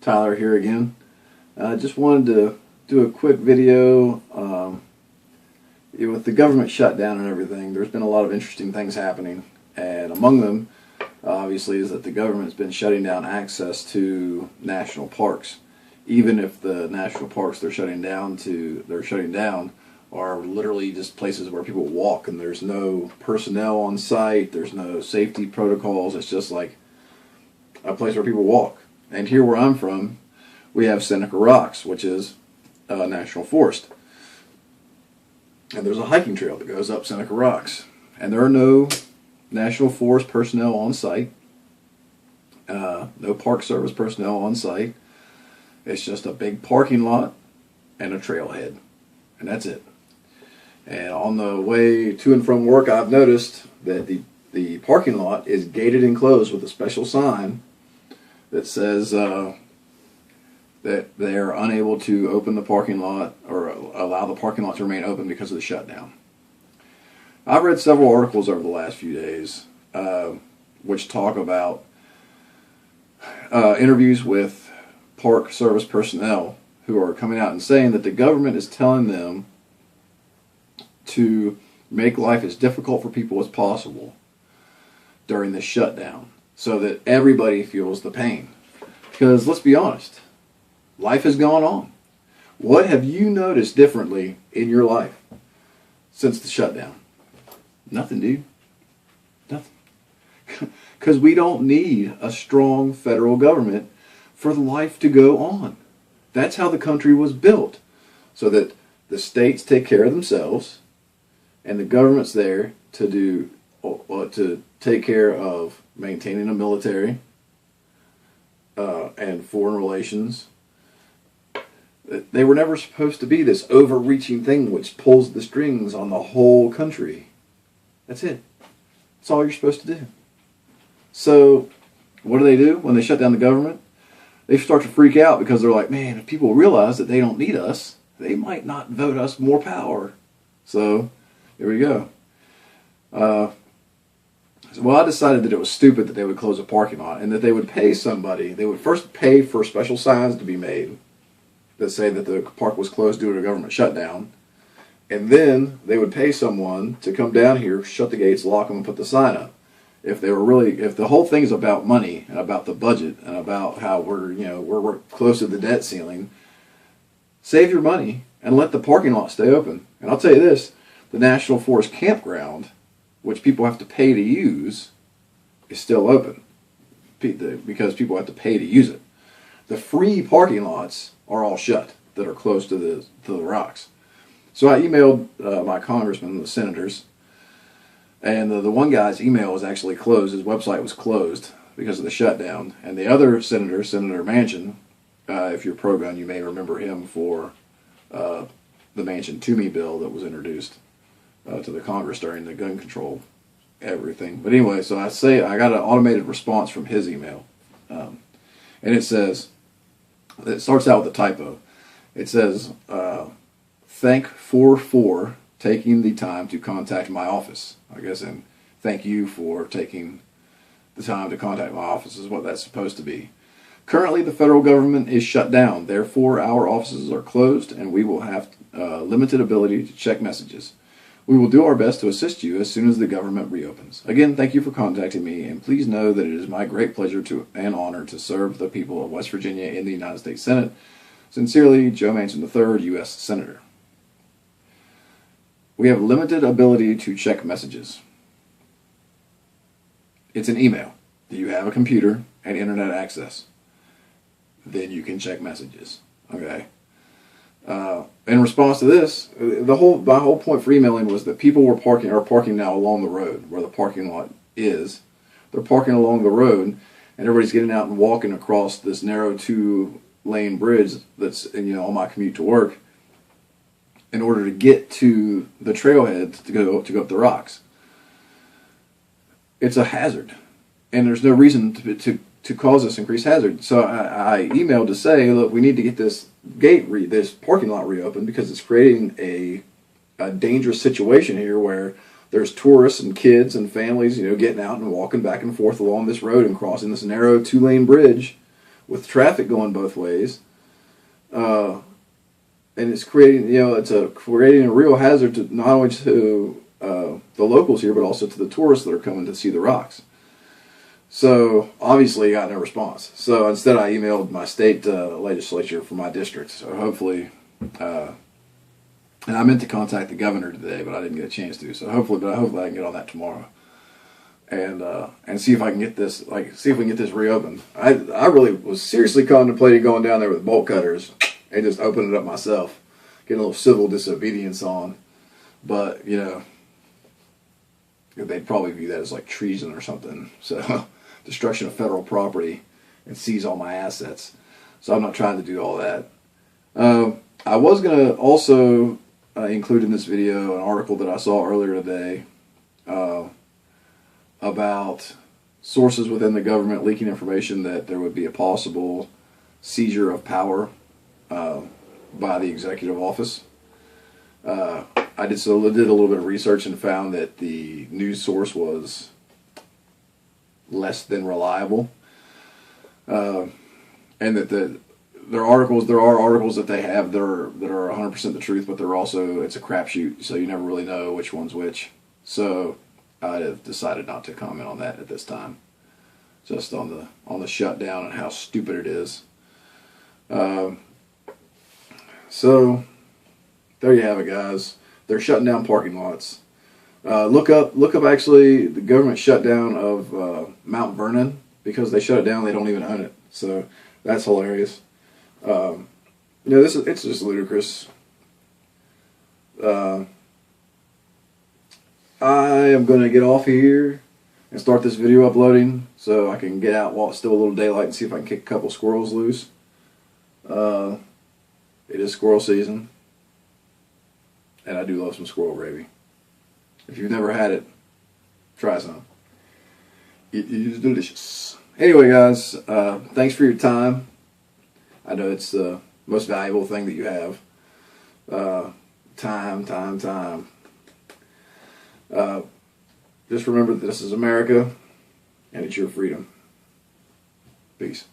Tyler here again. I just wanted to do a quick video. With the government shutdown and everything, there's been a lot of interesting things happening, and among them, obviously, is that the government's been shutting down access to national parks. Even if the national parks they're shutting down are literally just places where people walk, and there's no personnel on site, there's no safety protocols. It's just like a place where people walk. And here where I'm from, we have Seneca Rocks, which is a national forest. And there's a hiking trail that goes up Seneca Rocks. And there are no National Forest personnel on site. No Park Service personnel on site. It's just a big parking lot and a trailhead. And that's it. And on the way to and from work, I've noticed that the parking lot is gated and closed with a special sign that says that they are unable to open the parking lot or allow the parking lot to remain open because of the shutdown. I've read several articles over the last few days which talk about interviews with Park Service personnel who are coming out and saying that the government is telling them to make life as difficult for people as possible during this shutdown so that everybody feels the pain. Because let's be honest, life has gone on. What have you noticed differently in your life since the shutdown? Nothing, dude. Nothing. Because we don't need a strong federal government for life to go on. That's how the country was built, so that the states take care of themselves and the government's there to take care of maintaining a military and foreign relations. They were never supposed to be this overreaching thing which pulls the strings on the whole country. That's it. That's all you're supposed to do. So, what do when they shut down the government? They start to freak out because they're like, man, if people realize that they don't need us, they might not vote us more power. So, here we go. Well, I decided that it was stupid that they would close a parking lot and that they would pay somebody. They would first pay for special signs to be made that say that the park was closed due to a government shutdown. And then they would pay someone to come down here, shut the gates, lock them, and put the sign up. If the whole thing is about money and about the budget and about how we're close to the debt ceiling, save your money and let the parking lot stay open. And I'll tell you this, the National Forest campground, which people have to pay to use, is still open because people have to pay to use it. The free parking lots are all shut that are close to the rocks. So I emailed my congressmen, the senators, and the one guy's email was actually closed. His website was closed because of the shutdown. And the other senator, Senator Manchin, if you're pro-gun, you may remember him for the Manchin to Me bill that was introduced to the Congress during the gun control everything. But anyway, so I got an automated response from his email. And it says, it starts out with a typo. It says, thank for taking the time to contact my office. I guess, and thank you for taking the time to contact my office is what that's supposed to be. Currently, the federal government is shut down. Therefore, our offices are closed, and we will have limited ability to check messages. We will do our best to assist you as soon as the government reopens. Again, thank you for contacting me, and please know that it is my great pleasure and honor to serve the people of West Virginia in the United States Senate. Sincerely, Joe Manchin III, U.S. Senator. We have limited ability to check messages. It's an email. Do you have a computer and internet access? Then you can check messages. Okay. In response to this, my whole point for emailing was that people are parking now along the road where the parking lot is. They're parking along the road, and everybody's getting out and walking across this narrow 2-lane bridge that's on my commute to work, in order to get to the trailhead to go up the rocks. It's a hazard, and there's no reason to cause this increased hazard. So I emailed to say, look, we need to get this this parking lot reopened because it's creating a dangerous situation here where there's tourists and kids and families, getting out and walking back and forth along this road and crossing this narrow 2-lane bridge with traffic going both ways. And it's creating, creating a real hazard to not only to the locals here, but also to the tourists that are coming to see the rocks. So obviously, I got no response. So instead, I emailed my state legislature for my district. So hopefully, and I meant to contact the governor today, but I didn't get a chance to. So hopefully I can get on that tomorrow, and see if I can get this, see if we can get this reopened. I really was seriously contemplating going down there with bolt cutters and just opening it up myself, getting a little civil disobedience on. But they'd probably view that as like treason or something. So destruction of federal property and seize all my assets. So I'm not trying to do all that. I was going to also include in this video an article that I saw earlier today about sources within the government leaking information that there would be a possible seizure of power by the executive office. I did a little bit of research and found that the news source was less than reliable, and that there are articles that they have that are 100% the truth, but it's a crapshoot, so you never really know which one's which. So I have decided not to comment on that at this time, just on the shutdown and how stupid it is. So there you have it, guys. They're shutting down parking lots. Look up actually the government shutdown of Mount Vernon, because they shut it down. They don't even own it. So that's hilarious. It's just ludicrous. I am going to get off here and start this video uploading so I can get out while it's still a little daylight and see if I can kick a couple squirrels loose. It is squirrel season, and I do love some squirrel gravy. If you've never had it, try some. It is delicious. Anyway, guys, thanks for your time. I know it's the most valuable thing that you have. Time. Just remember that this is America, and it's your freedom. Peace.